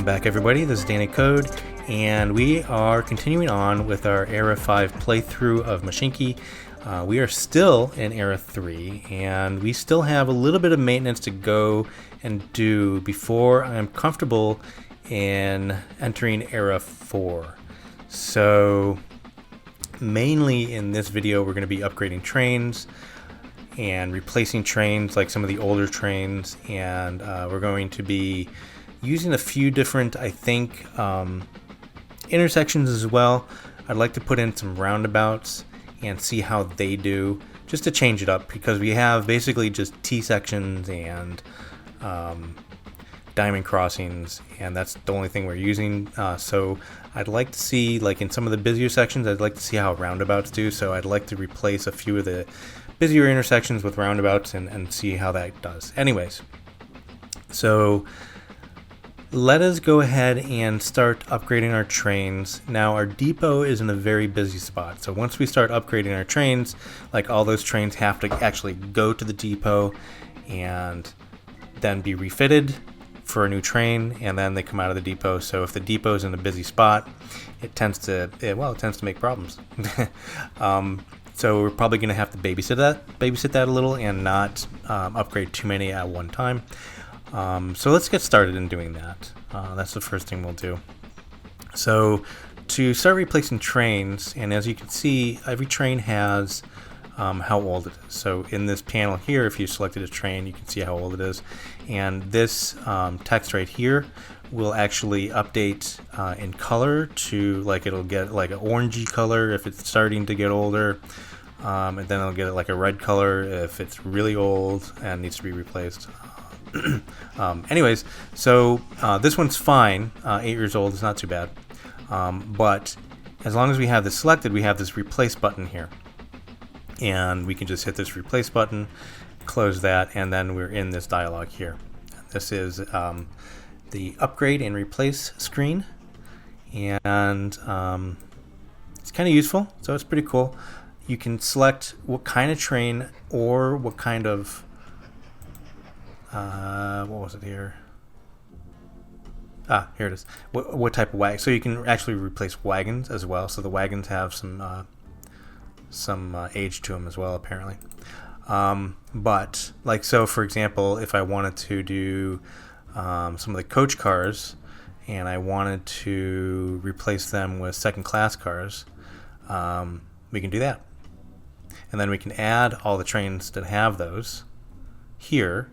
Welcome back, everybody. This is Danny Code, and we are continuing on with our ERA 5 playthrough of Mashinky. We are still in ERA 3, and we still have a little bit of maintenance to go and do before I'm comfortable in entering ERA 4. So, mainly in this video, we're going to be upgrading trains and replacing trains, like some of the older trains, and we're going to be using a few different, I think, intersections as well. I'd like to put in some roundabouts and see how they do, just to change it up, because we have basically just T-sections and diamond crossings, and that's the only thing we're using. So I'd like to see, like in some of the busier sections, I'd like to see how roundabouts do. So I'd like to replace a few of the busier intersections with roundabouts and see how that does. Anyways, so let us go ahead and start upgrading our trains. Now our depot is in a very busy spot, so once we start upgrading our trains, like all those trains have to actually go to the depot and then be refitted for a new train, and then they come out of the depot. So if the depot is in a busy spot, it tends to make problems. So we're probably going to have to babysit that a little and not upgrade too many at one time. So let's get started in doing that. That's the first thing we'll do. So to start replacing trains, and as you can see, every train has how old it is. So in this panel here, if you selected a train, you can see how old it is. And this text right here will actually update in color to, like, it'll get like an orangey color if it's starting to get older. And then it'll get like a red color if it's really old and needs to be replaced. Anyways, so this one's fine. 8 years old is not too bad. But as long as we have this selected, we have this replace button here. And we can just hit this replace button, close that, and then we're in this dialog here. This is the upgrade and replace screen. And it's kind of useful, so it's pretty cool. You can select what kind of train or what kind of what was it here? Here it is. What type of wagon? So you can actually replace wagons as well. So the wagons have some age to them as well, apparently. But like, so for example, if I wanted to do some of the coach cars, and I wanted to replace them with second-class cars, we can do that. And then we can add all the trains that have those here.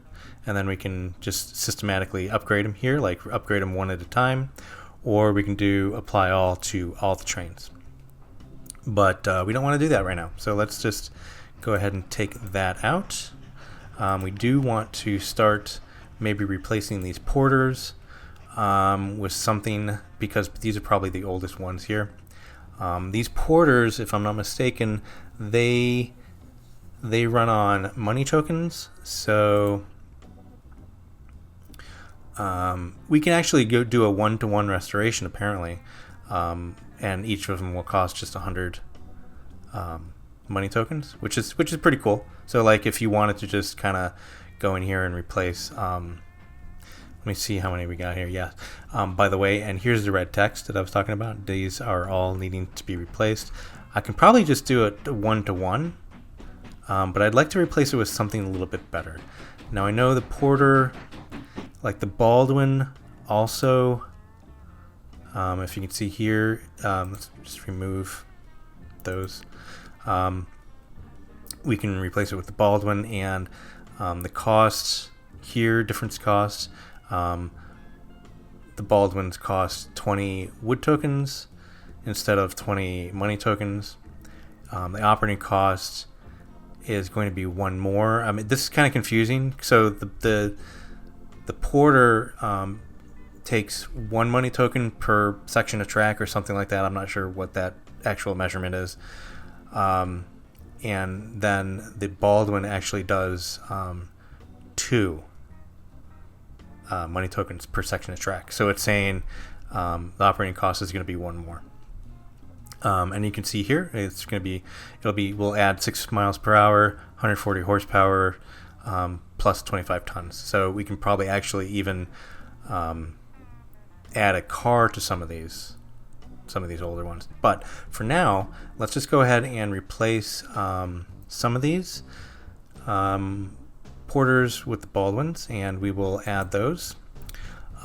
And then we can just systematically upgrade them here, like upgrade them one at a time, or we can do apply all to all the trains. But we don't want to do that right now, so let's just go ahead and take that out. We do want to start maybe replacing these porters with something, because these are probably the oldest ones here. These porters, if I'm not mistaken, they run on money tokens, so we can actually go do a one-to-one restoration, apparently, and each of them will cost just 100 money tokens, which is pretty cool. So, like, if you wanted to just kind of go in here and replace, let me see how many we got here. Yeah. By the way, and here's the red text that I was talking about. These are all needing to be replaced. I can probably just do it one-to-one, but I'd like to replace it with something a little bit better. Now, I know the porter, like the Baldwin, also, if you can see here, let's just remove those. We can replace it with the Baldwin, and the costs here, difference costs. The Baldwins cost 20 wood tokens instead of 20 money tokens. The operating cost is going to be one more. I mean, this is kind of confusing. So the porter takes 1 money token per section of track or something like that. I'm not sure what that actual measurement is. And then the Baldwin actually does 2 money tokens per section of track. So it's saying the operating cost is going to be 1 more. And you can see here, we'll add 6 miles per hour, 140 horsepower, plus 25 tons. So we can probably actually even add a car to some of these older ones. But for now, let's just go ahead and replace some of these Porters with the Baldwins, and we will add those.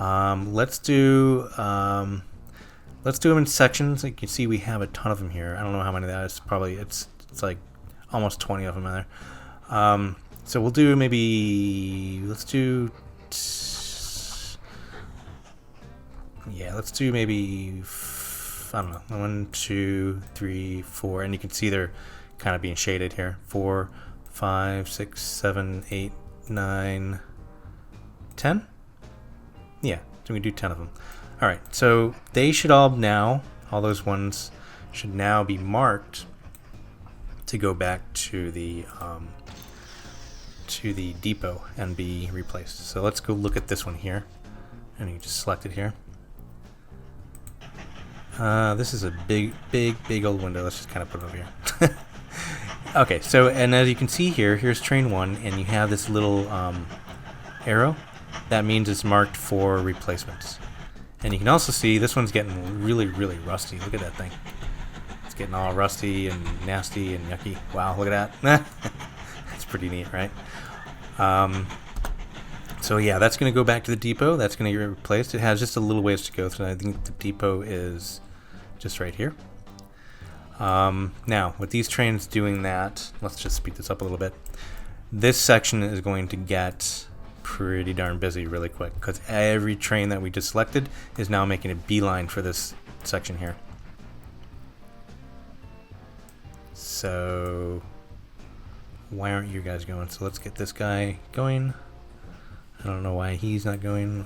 Let's do them in sections. You can see we have a ton of them here. I don't know how many that is. Probably it's like almost 20 of them in there. So we'll do maybe let's do maybe I don't know, 1, 2, 3, 4, and you can see they're kind of being shaded here. 4, 5, 6, 7, 8, 9, 10. Yeah, so we do 10 of them. All right, so they should all those ones should now be marked to go back to the depot and be replaced. So let's go look at this one here, and you just select it here. This is a big old window. Let's just kind of put it over here. Okay, so, and as you can see here, here's train 1, and you have this little arrow. That means it's marked for replacements. And you can also see this one's getting really rusty. Look at that thing. It's getting all rusty and nasty and yucky. Wow, look at that. That's pretty neat, right? So yeah, that's going to go back to the depot. That's going to get replaced. It has just a little ways to go through. I think the depot is just right here. Now, with these trains doing that, let's just speed this up a little bit. This section is going to get pretty darn busy really quick, because every train that we just selected is now making a beeline for this section here. So why aren't you guys going? So let's get this guy going. I don't know why he's not going.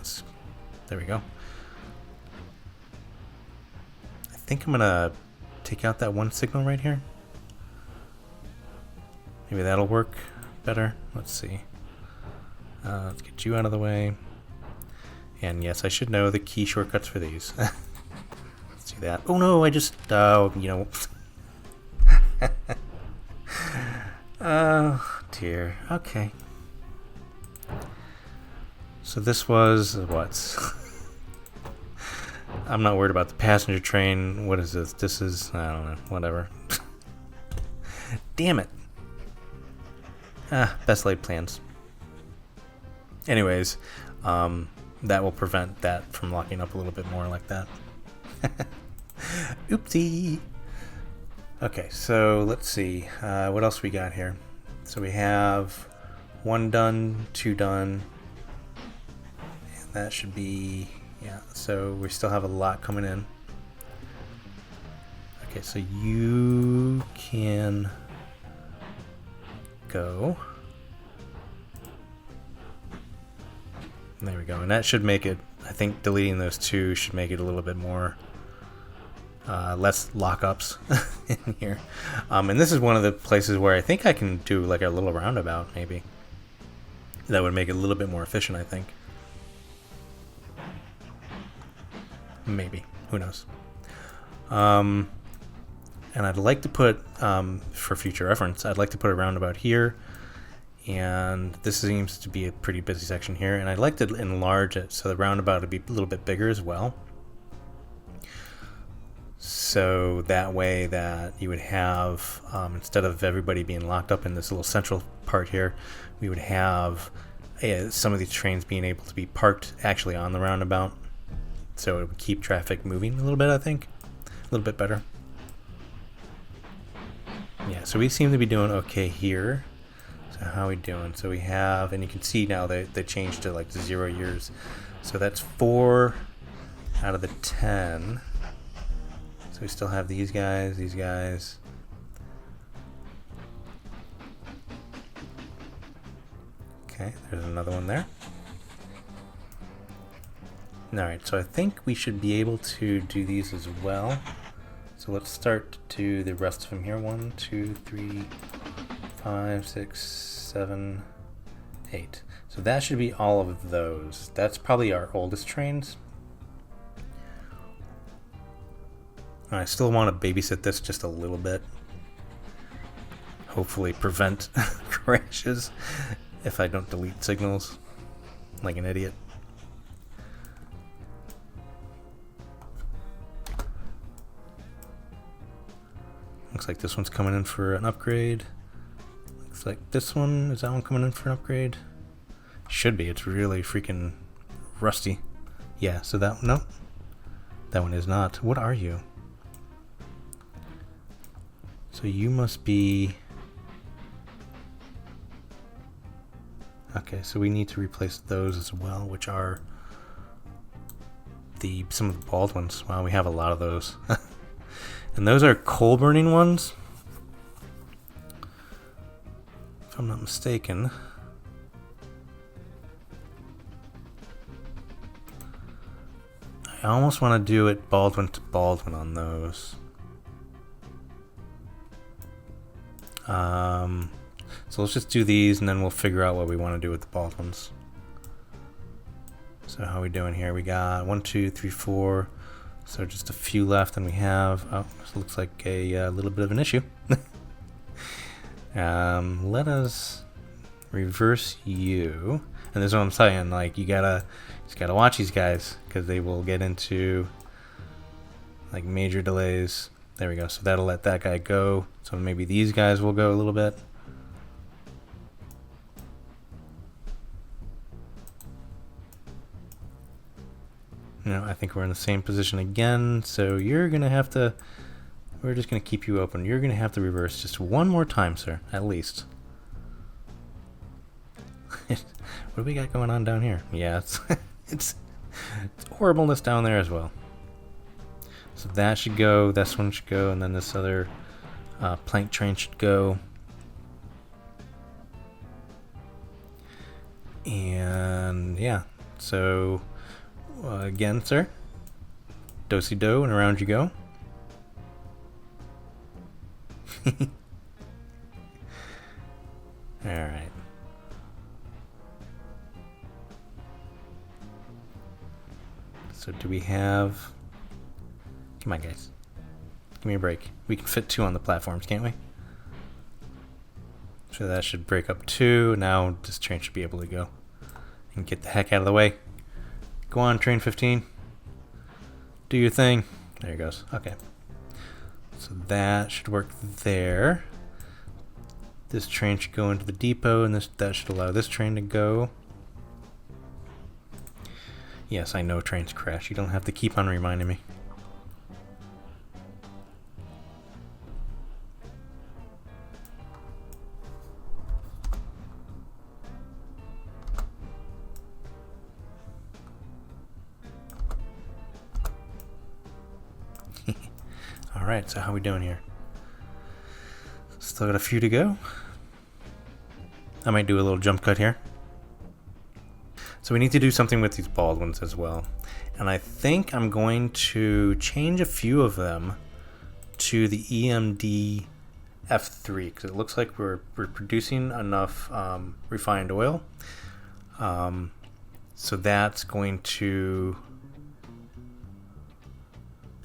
There we go. I think I'm gonna take out that one signal right here. Maybe that'll work better. Let's see. Let's get you out of the way. And yes, I should know the key shortcuts for these. Let's do that. Oh no, I just, you know. Oh dear. Okay. So this was what? I'm not worried about the passenger train. What is this? This is, I don't know, whatever. Damn it. Best laid plans. Anyways, that will prevent that from locking up a little bit more like that. Oopsie. Okay, so let's see. What else we got here? So we have 1 done, 2 done. And that should be, yeah, so we still have a lot coming in. Okay, so you can go. There we go, and that should make it, I think deleting those 2 should make it a little bit more, less lockups in here. And this is one of the places where I think I can do like a little roundabout, maybe. That would make it a little bit more efficient, I think. Maybe, who knows. And I'd like to put, for future reference, I'd like to put a roundabout here. And this seems to be a pretty busy section here, and I'd like to enlarge it so the roundabout would be a little bit bigger as well. So that way that you would have, instead of everybody being locked up in this little central part here, we would have some of these trains being able to be parked actually on the roundabout. So it would keep traffic moving a little bit, I think. A little bit better. Yeah, so we seem to be doing okay here. So how are we doing? So we have, and you can see now they changed to like 0 years. So that's 4 out of the 10. So we still have these guys. Okay, there's another one there. Alright, so I think we should be able to do these as well. So let's start to do the rest of them here. 1, 2, 3, 5, 6, 7, 8. So that should be all of those. That's probably our oldest trains. I still want to babysit this just a little bit. Hopefully prevent crashes if I don't delete signals like an idiot. Looks like this one's coming in for an upgrade. Looks like this one, is that one coming in for an upgrade? Should be, it's really freaking rusty. Yeah, so that, no. That one is not. What are you? So you must be... Okay, so we need to replace those as well, which are some of the bald ones. Wow, we have a lot of those. And those are coal burning ones, if I'm not mistaken. I almost want to do it Baldwin to Baldwin on those. So let's just do these and then we'll figure out what we want to do with the Baldwins. So how are we doing here? We got 1, 2, 3, 4. So just a few left, and we have, oh, this looks like a little bit of an issue. Let us reverse you. And this is what I'm saying, like, you just gotta watch these guys, because they will get into, like, major delays. There we go, so that'll let that guy go. So maybe these guys will go a little bit. No, I think we're in the same position again, so you're gonna have to, we're just gonna keep you open. You're gonna have to reverse just one more time, sir, at least. What do we got going on down here? Yeah, it's horribleness down there as well. So that should go, this one should go, and then this other plank train should go. And yeah, so again, sir, do-si-do, and around you go. Alright. So do we have... Come on, guys. Give me a break. We can fit 2 on the platforms, can't we? So that should break up 2. Now this train should be able to go. And get the heck out of the way. Go on, train 15. Do your thing. There it goes. Okay. So that should work there. This train should go into the depot, and that should allow this train to go. Yes, I know trains crash. You don't have to keep on reminding me. Alright, so how are we doing here? Still got a few to go. I might do a little jump cut here. So we need to do something with these bald ones as well. And I think I'm going to change a few of them to the EMD F3, because it looks like we're producing enough refined oil. So that's going to...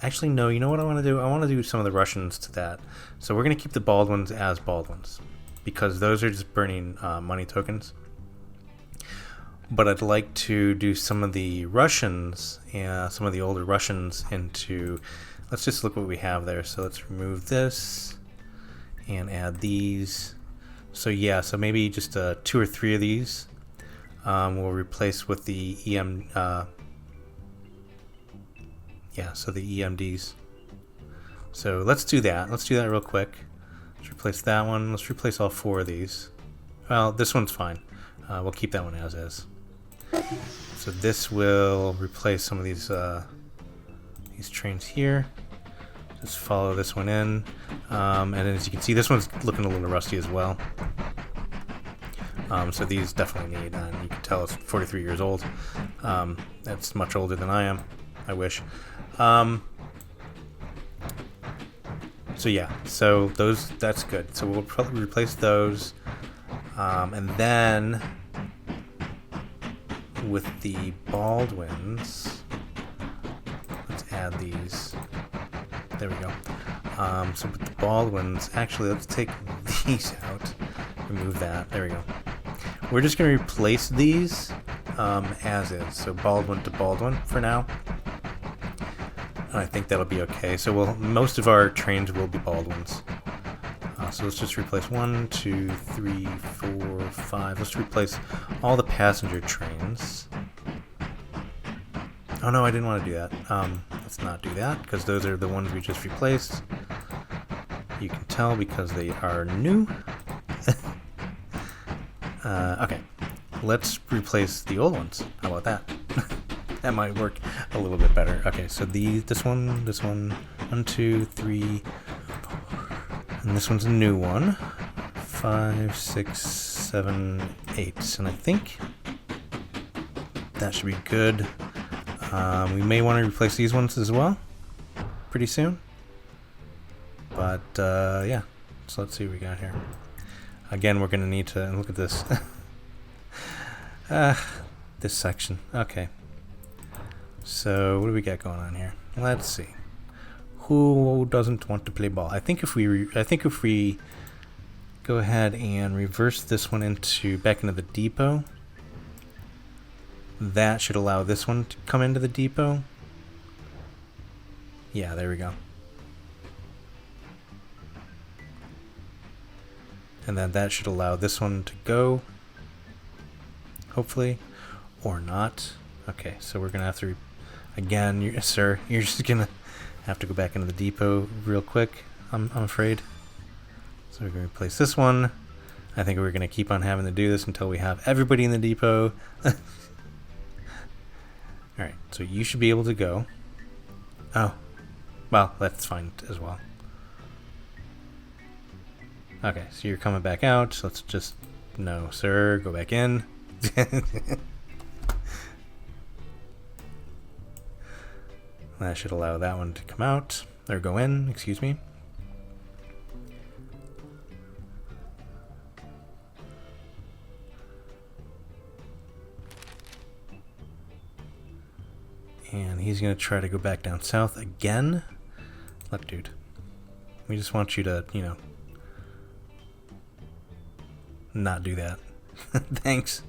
Actually, no, you know what I want to do? I want to do some of the Russians to that. So we're going to keep the bald ones as bald ones, because those are just burning money tokens. But I'd like to do some of the Russians, some of the older Russians into... Let's just look what we have there. So let's remove this and add these. So yeah, so maybe just 2 or 3 of these we'll replace with the so the EMDs. So let's do that. Let's do that real quick. Let's replace that one. Let's replace all 4 of these. Well, this one's fine. We'll keep that one as is. So this will replace some of these trains here. Just follow this one in. And as you can see, this one's looking a little rusty as well. So these definitely need, and you can tell it's 43 years old. That's much older than I am. I wish. So yeah, so that's good. So we'll probably replace those, and then with the Baldwins, let's add these. There we go. So with the Baldwins, actually, let's take these out. Remove that. There we go. We're just going to replace these as is. So Baldwin to Baldwin for now. And I think that'll be okay. So most of our trains will be Baldwins. So let's just replace 1, 2, 3, 4, 5. Let's replace all the passenger trains. Oh no, I didn't want to do that. Let's not do that, because those are the ones we just replaced. You can tell because they are new. Okay, let's replace the old ones. How about that? That might work a little bit better. Okay, so this one, 1, 2, 3, 4. And this one's a new one. 5, 6, 7, 8. And I think that should be good. We may want to replace these ones as well pretty soon. But yeah, so let's see what we got here. Again, we're going to need to look at this. This section. Okay. So what do we got going on here? Let's see. Who doesn't want to play ball? I think if we go ahead and reverse this one back into the depot, that should allow this one to come into the depot. Yeah, there we go. And then that should allow this one to go, hopefully, or not. Okay, so we're gonna have to, again, you're just gonna have to go back into the depot real quick, I'm afraid. So we're gonna replace this one. I think we're gonna keep on having to do this until we have everybody in the depot. Alright, so you should be able to go. Oh, well, that's fine as well. Okay, so you're coming back out. So let's just, no, sir, go back in. That should allow that one to come out, or go in, excuse me. And he's going to try to go back down south again. Look, dude, we just want you to, not do that. Thanks.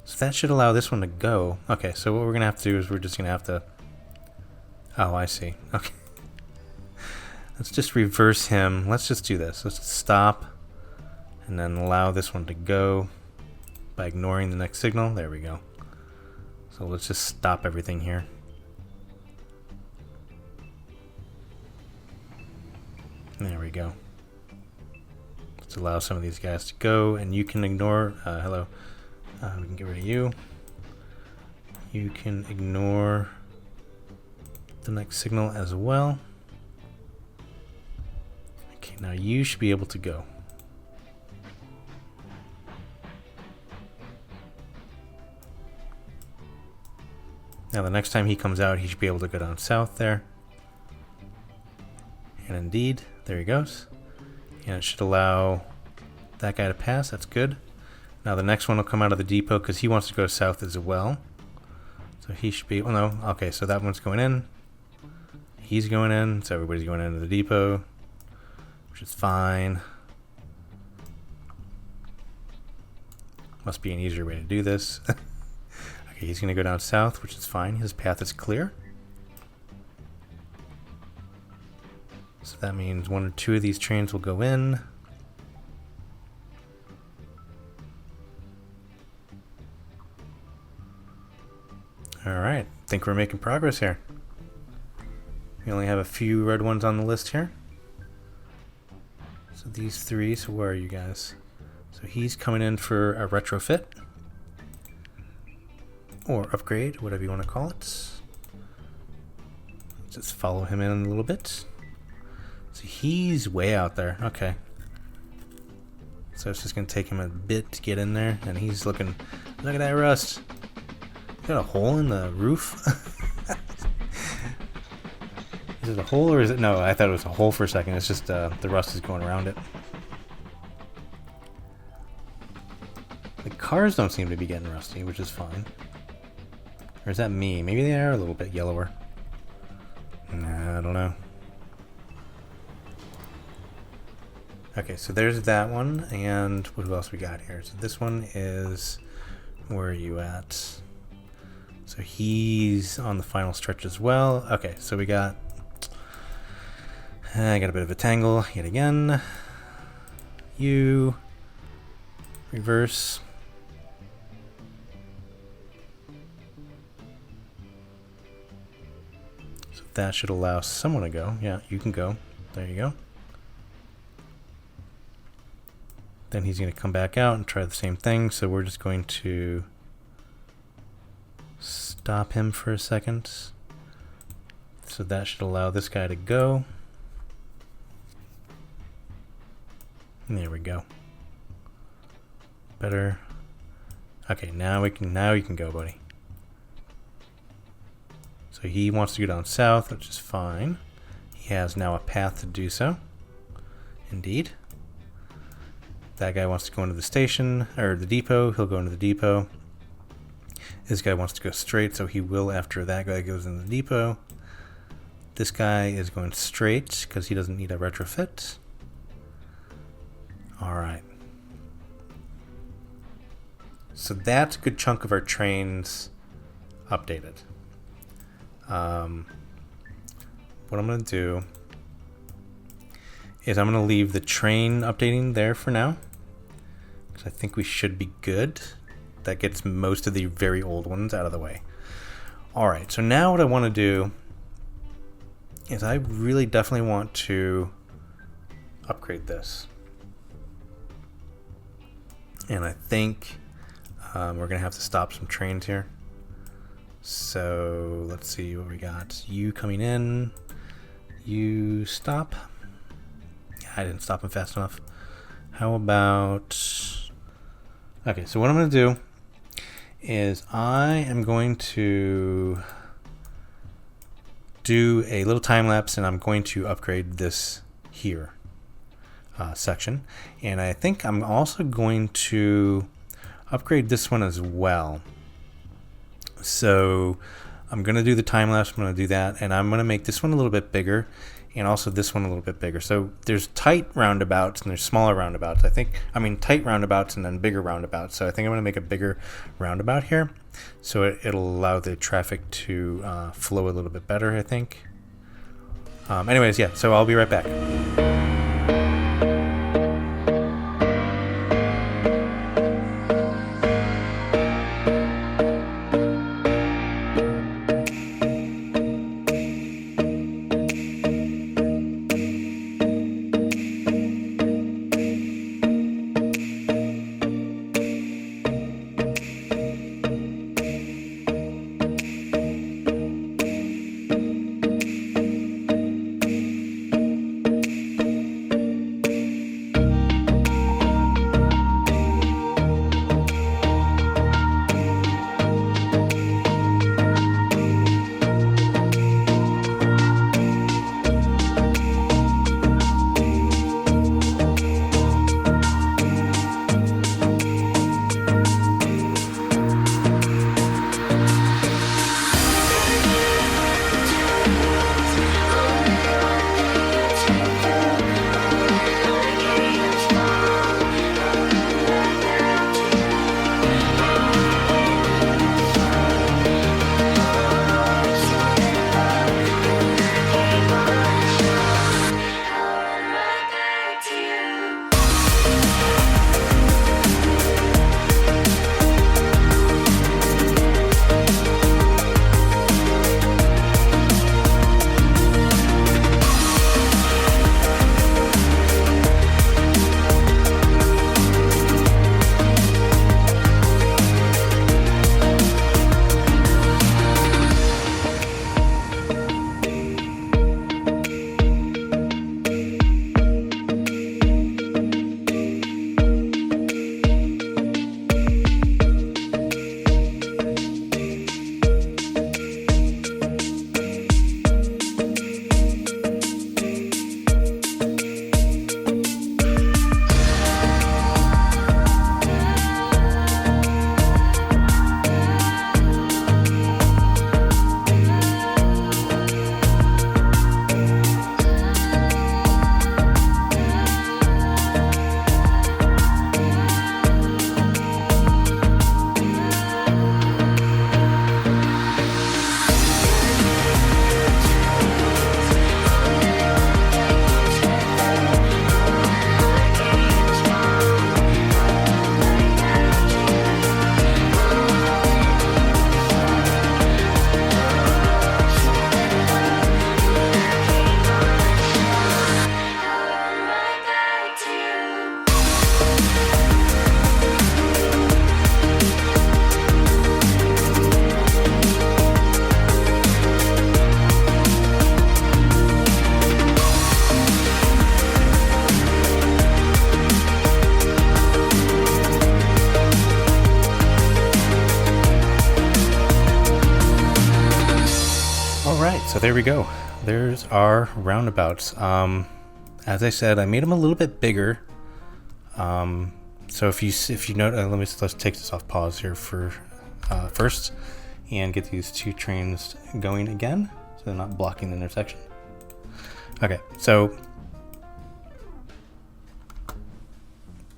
So that should allow this one to go. Okay, so what we're going to have to do is we're just going to have to... Oh, I see. Okay. Let's just reverse him. Let's just do this. Let's stop and then allow this one to go by ignoring the next signal. There we go. So let's just stop everything here. There we go. Let's allow some of these guys to go, and you can ignore, hello, we can get rid of you. You can ignore the next signal as well. Okay, now you should be able to go. Now the next time he comes out, he should be able to go down south there. And indeed, there he goes. And it should allow that guy to pass. That's good. Now the next one will come out of the depot because he wants to go south as well. So he should be... Oh no. Okay, so that one's going in. He's going in. So everybody's going into the depot, which is fine. Must be an easier way to do this. Okay, he's going to go down south, which is fine. His path is clear. So that means 1 or 2 of these trains will go in. Alright, I think we're making progress here. We only have a few red ones on the list here. So these 3, so where are you guys? So he's coming in for a retrofit. Or upgrade, whatever you want to call it. Let's just follow him in a little bit. So he's way out there. Okay. So it's just going to take him a bit to get in there. And he's looking... Look at that rust. Got a hole in the roof? Is it a hole or is it... No, I thought it was a hole for a second. It's just the rust is going around it. The cars don't seem to be getting rusty, which is fine. Or is that me? Maybe they are a little bit yellower. Nah, I don't know. Okay, so there's that one, and what else we got here? So this one is, where are you at? So he's on the final stretch as well. Okay, so we got I got a bit of a tangle yet again. U, reverse. So that should allow someone to go. Yeah, you can go. There you go. Then he's going to come back out and try the same thing. So we're just going to stop him for a second. So that should allow this guy to go. And there we go. Better. Okay, now you can go, buddy. So he wants to go down south, which is fine. He has now a path to do so. Indeed. That guy wants to go into the station, or the depot. He'll go into the depot. This guy wants to go straight, so he will after that guy goes in the depot. This guy is going straight because he doesn't need a retrofit. Alright. So that's a good chunk of our trains updated. What I'm going to do is I'm going to leave the train updating there for now, because I think we should be good. That gets most of the very old ones out of the way. Alright, so now what I want to do is I really definitely want to upgrade this. And I think we're going to have to stop some trains here. So let's see what we got. You coming in. You stop. I didn't stop him fast enough. How about... Okay, so what I'm going to do is I am going to do a little time lapse, and I'm going to upgrade this here section. And I think I'm also going to upgrade this one as well. So I'm going to do the time lapse. I'm going to do that, and I'm going to make this one a little bit bigger, and also this one a little bit bigger. So there's tight roundabouts and there's smaller roundabouts. Tight roundabouts and then bigger roundabouts. So I think I'm going to make a bigger roundabout here, so it'll allow the traffic to flow a little bit better, I think. Anyways, yeah, so I'll be right back. there we go. There's our roundabouts. As I said, I made them a little bit bigger. So if you note, let's take this off pause here for first, and get these two trains going again, so they're not blocking the intersection. Okay, so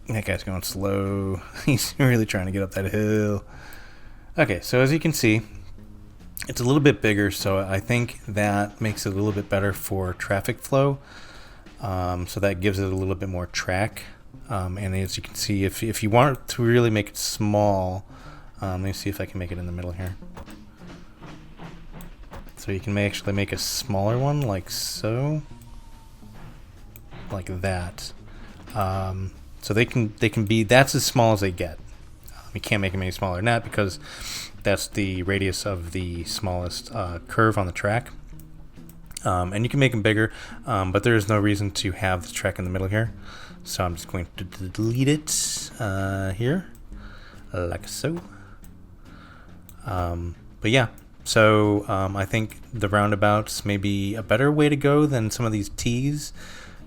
that guy's going slow. He's really trying to get up that hill. Okay, so as you can see, it's a little bit bigger, so I think that makes it a little bit better for traffic flow. So that gives it a little bit more track. And as you can see, if you want to really make it small, let me see if I can make it in the middle here. So you can actually make a smaller one, like so, like that. So they can be, that's as small as they get. You can't make them any smaller than that because that's the radius of the smallest curve on the track. And you can make them bigger, but there is no reason to have the track in the middle here. So I'm just going to delete it here, like so. But yeah, so I think the roundabouts may be a better way to go than some of these T's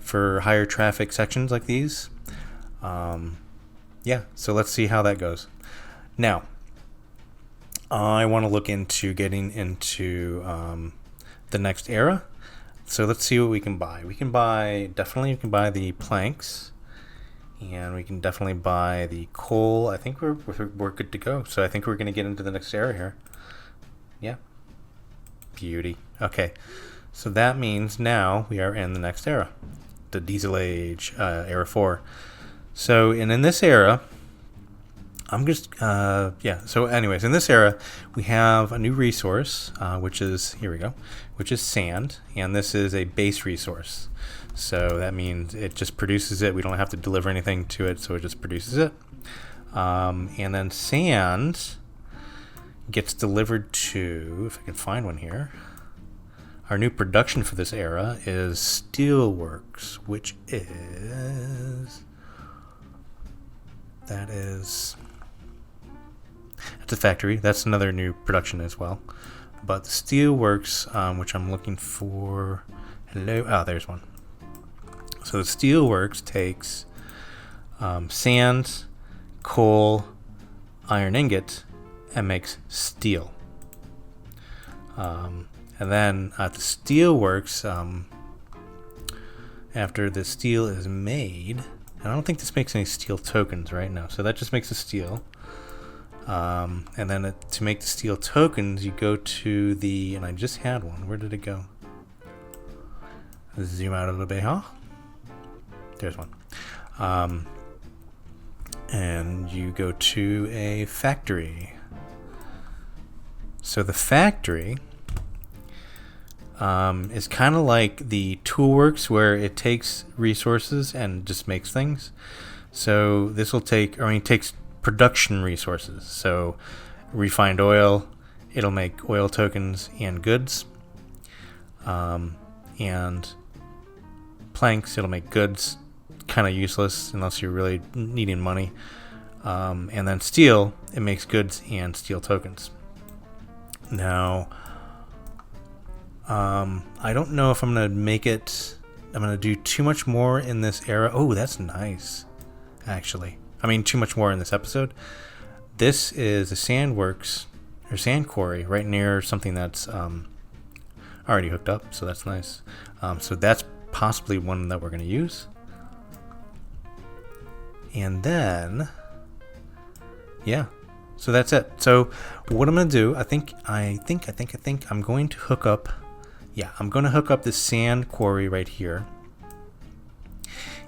for higher traffic sections like these. Yeah, so let's see how that goes. Now, I want to look into getting into the next era. So let's see what we can buy. We can buy the planks, and we can definitely buy the coal. I think we're good to go. So I think we're going to get into the next era here. Yeah, beauty. Okay, so that means now we are in the next era, the Diesel Age, era 4. So and in this era, I'm just yeah. So anyways, in this era, we have a new resource, which is, here we go, which is sand, and this is a base resource. So that means it just produces it. We don't have to deliver anything to it, so it just produces it. And then sand gets delivered to, if I can find one here, our new production for this era is Steelworks, which is, that's a factory. That's another new production as well. But the Steelworks, which I'm looking for, there's one. So the Steelworks takes sand, coal, iron ingot, and makes steel. And then at the Steelworks, after the steel is made, and I don't think this makes any steel tokens right now, so that just makes the steel. And then to make the steel tokens, you go to the, and I just had one. Where did it go? Zoom out a little bit, huh? There's one. And you go to a factory. So the factory is kind of like the Toolworks, where it takes resources and just makes things. So this will take, it takes production resources. So refined oil, it'll make oil tokens and goods. And planks, it'll make goods. Kind of useless unless you're really needing money. And then steel, it makes goods and steel tokens. Now, I don't know if I'm going to make it, I'm going to do too much more in this era. Oh, that's nice, actually. I mean, too much more in this episode. This is a sandworks, or sand quarry, right near something that's already hooked up, so that's nice. So that's possibly one that we're going to use. And then, yeah, so that's it. So what I'm going to do, I think I'm going to hook up, I'm going to hook up this sand quarry right here.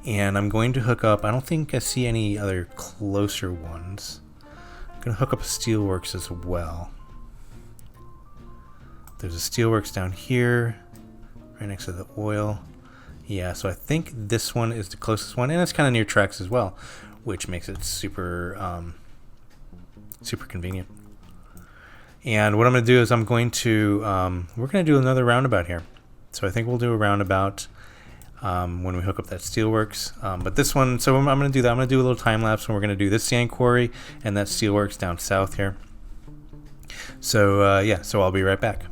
And I'm going to hook up, I don't think I see any other closer ones. I'm going to hook up a steelworks as well. There's a steelworks down here, right next to the oil. Yeah, so I think this one is the closest one, and it's kind of near tracks as well, which makes it super super convenient. And what I'm going to do is I'm going to, we're going to do another roundabout here. So I think we'll do a roundabout when we hook up that steelworks. But this one, so I'm going to do that. I'm going to do a little time lapse, and we're going to do this sand quarry and that steelworks down south here. So yeah, so I'll be right back.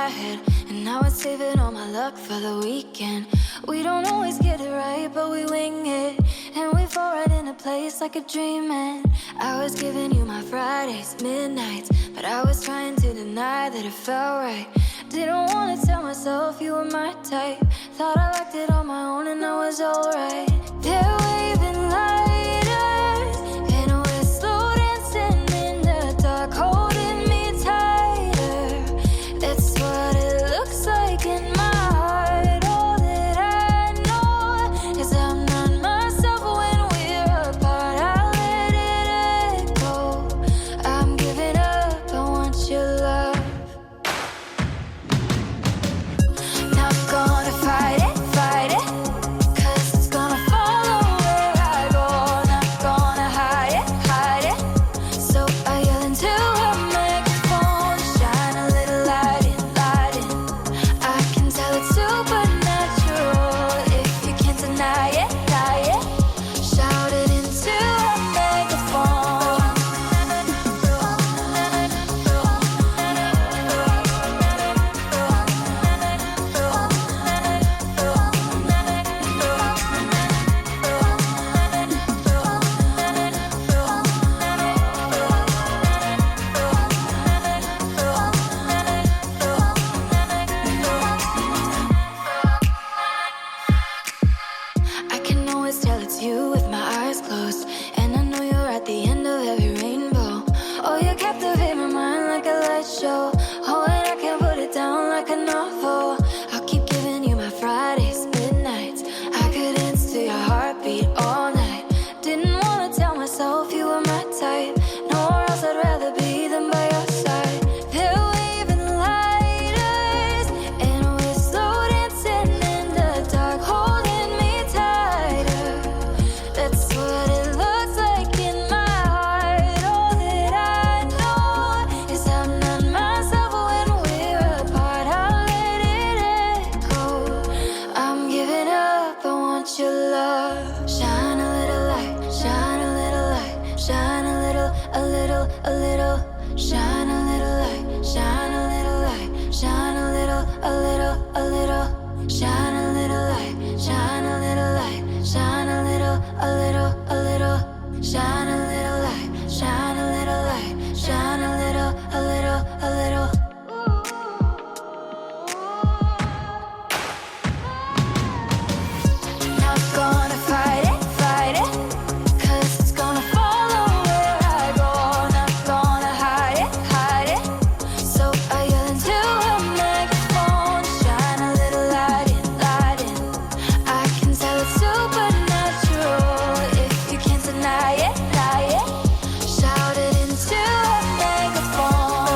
my head, and now it's saving all my luck for the weekend. We don't always get it right, but we wing it, and we fall right into place like a dream. And I was giving you my Fridays, midnights, but I was trying to deny that it felt right. Didn't want to tell myself you were my type. Thought I liked it on my own and I was alright. They're waving lighters, and we're slow dancing in the dark, holding me tighter. That's what it looks like in my heart. All that I know is I'm not myself when we're apart. I let it go. I'm giving up, I want your love. Not gonna fight it, 'cause it's gonna follow where I go. Not gonna hide it. So I yell into a microphone, shine a little light in. I can tell it's supernatural if you can't deny it. Shout it into a megaphone. I can always tell it's you with my eyes closed, and I know you're at the end of every rainbow. Oh, you captivate my mind like a light show. Oh, and I can't put it down like a novel. I'll keep giving you my Fridays, midnights. I could dance to your heartbeat all night. Didn't want to tell myself you were my type. Nowhere else I'd rather be than by your side. They're waving lighters, and we're slow dancing in the dark, holding me tighter. That's what it looks like in my heart. All that I know is I'm not myself when we're apart. I let it go. I'm giving up, I want your love. Shine a little light, shine a little light, shine a little, a little, a little. Shine a little light, shine a little light, shine a little, a little, a little. Shine a little light, shine a little light, shine a little, a little, a little. Shine a little light, shine a little light, shine a little, a little, a little. Not gonna fight it, 'cause it's gonna follow where I go. Not gonna hide it. So I yell into a microphone, shine a little light in. I can tell it's supernatural if you can't deny it. Shout it into a megaphone.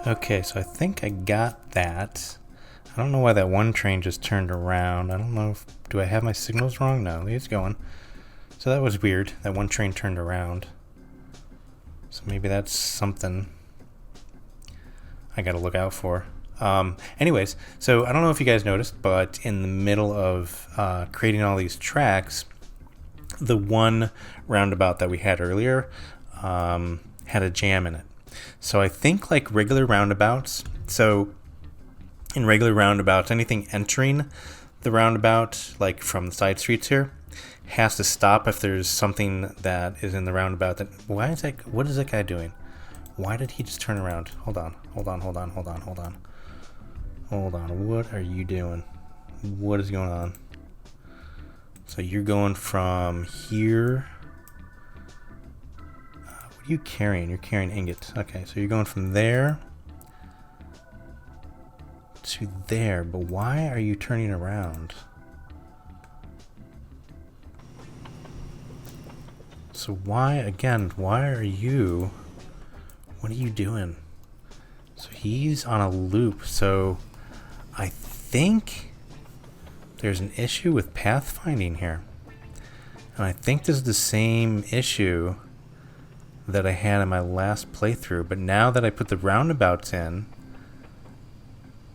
Okay, so I think I got that. I don't know why that one train just turned around. I don't know if, do I have my signals wrong? No, it's going. So that was weird. That one train turned around. So maybe that's something I gotta look out for. Anyways, so I don't know if you guys noticed, but in the middle of creating all these tracks, the one roundabout that we had earlier had a jam in it. So I think like regular roundabouts, so in regular roundabouts, anything entering the roundabout, like from the side streets here, has to stop if there's something that is in the roundabout that, what is that guy doing? Why did he just turn around? Hold on. What are you doing? What is going on? So you're going from here. What are you carrying? You're carrying ingots. Okay, so you're going from there to there, but why are you turning around? So why are you... What are you doing? So he's on a loop, so I think there's an issue with pathfinding here. And I think this is the same issue that I had in my last playthrough, but now that I put the roundabouts in,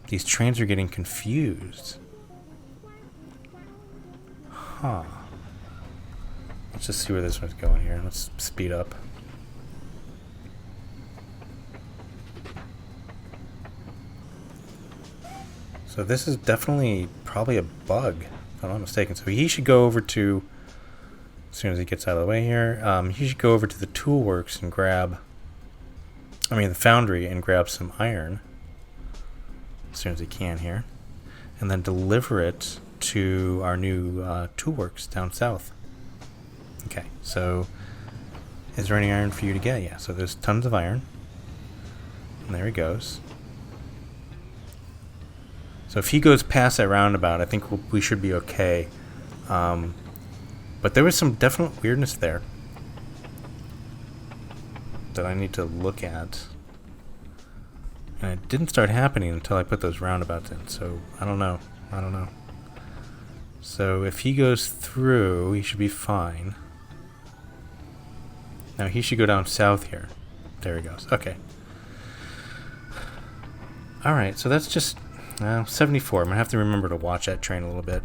these trains are getting confused. Huh. Let's just see where this one's going here. Let's speed up. So this is definitely probably a bug, if I'm not mistaken. So he should go over to, as soon as he gets out of the way here, he should go over to the tool works and grab, the foundry, and grab some iron as soon as he can here, and then deliver it to our new tool works down south. Okay, so is there any iron for you to get? Yeah, so there's tons of iron. And there he goes. So if he goes past that roundabout, I think we should be okay. But there was some definite weirdness there that I need to look at. And it didn't start happening until I put those roundabouts in. So I don't know. So if he goes through, he should be fine. Now he should go down south here. There he goes. Okay. Alright, so that's just 74. I'm going to have to remember to watch that train a little bit.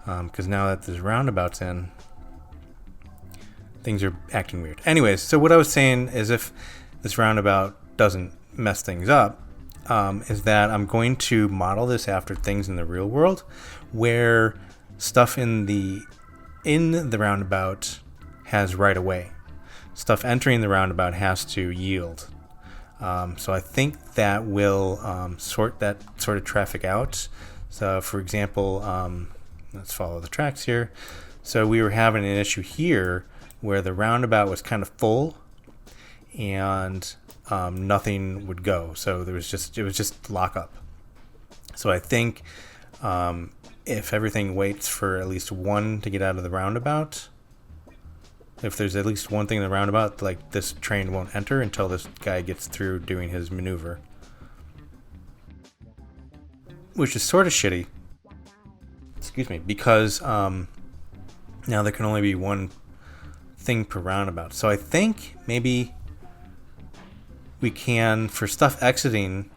Because now that there's roundabouts in, things are acting weird. Anyways, so what I was saying is, if this roundabout doesn't mess things up, is that I'm going to model this after things in the real world, where stuff in the roundabout has right of way. Stuff entering the roundabout has to yield. So I think that will sort that sort of traffic out. So for example, let's follow the tracks here. So we were having an issue here where the roundabout was kind of full and nothing would go. So it was just lock up. So I think if everything waits for at least one to get out of the roundabout, if there's at least one thing in the roundabout, like, this train won't enter until this guy gets through doing his maneuver. Which is sort of shitty. Excuse me, because now there can only be one thing per roundabout. So I think maybe we can, for stuff exiting,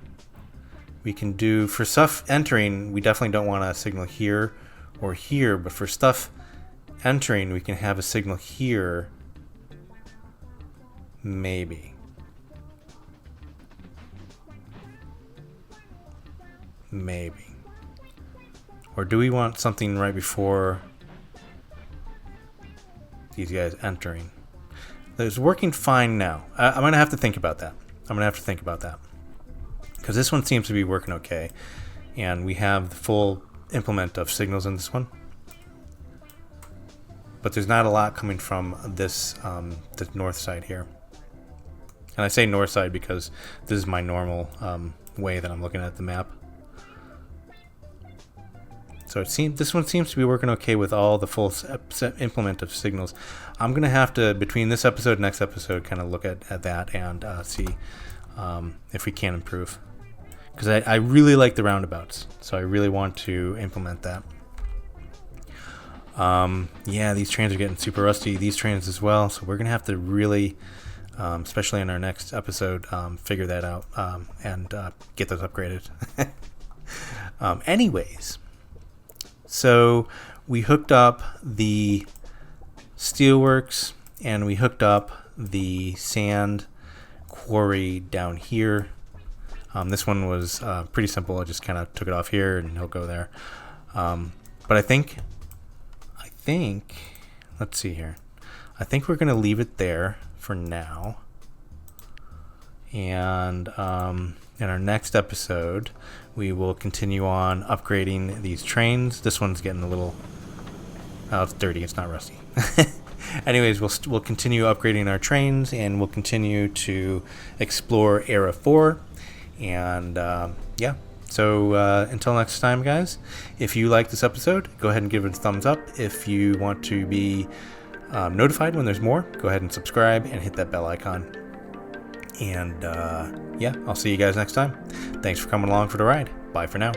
we can do, for stuff entering, we definitely don't want a signal here or here, but for stuff entering, we can have a signal here, maybe. Or do we want something right before these guys entering? It's working fine now. I'm going to have to think about that. Because this one seems to be working okay. And we have the full implement of signals in this one. But there's not a lot coming from this the north side here. And I say north side because this is my normal way that I'm looking at the map. So this one seems to be working okay with all the full implement of signals. I'm going to have to, between this episode and next episode, kind of look at that and see if we can improve. Because I really like the roundabouts, so I really want to implement that. Yeah, these trains are getting super rusty. These trains as well. So we're going to have to really, especially in our next episode, figure that out and get those upgraded. Anyways, so we hooked up the steelworks and we hooked up the sand quarry down here. This one was pretty simple. I just kind of took it off here and he'll go there. But I think, let's see here. I think we're going to leave it there for now. And in our next episode, we will continue on upgrading these trains. This one's getting a little... Oh, it's dirty. It's not rusty. Anyways, we'll continue upgrading our trains, and we'll continue to explore ERA 4. And, yeah. So until next time, guys, if you like this episode, go ahead and give it a thumbs up. If you want to be notified when there's more, go ahead and subscribe and hit that bell icon. And yeah, I'll see you guys next time. Thanks for coming along for the ride. Bye for now.